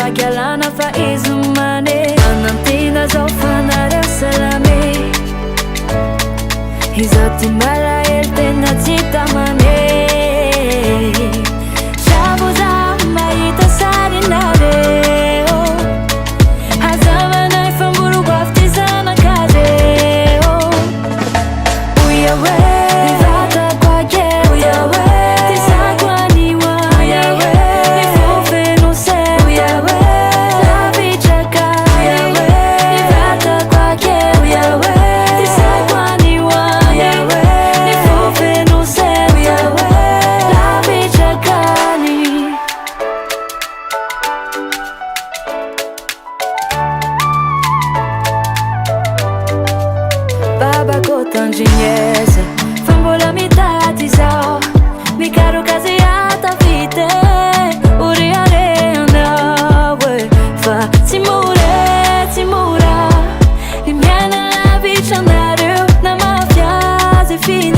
Agialana fa izumane Anantina zao fanare salame Izati malael tena tsy tamane Shavo za mahita sarinareo Hazavanay fambolo bafty zanakazeo Uia we Nivatako ake Uia we Tisako aniwa Uia we Nifofeno se Uia we Lavichaka Uia we Nivatako ake Uia we Tisako aniwa Uia we Nifofeno se Uia we Lavichakani Baba kotan dinheiro Fambola mitati zao Mi caro caseata vite Uriare andawe Fa timura I miei nella vicinario Na mafia se fine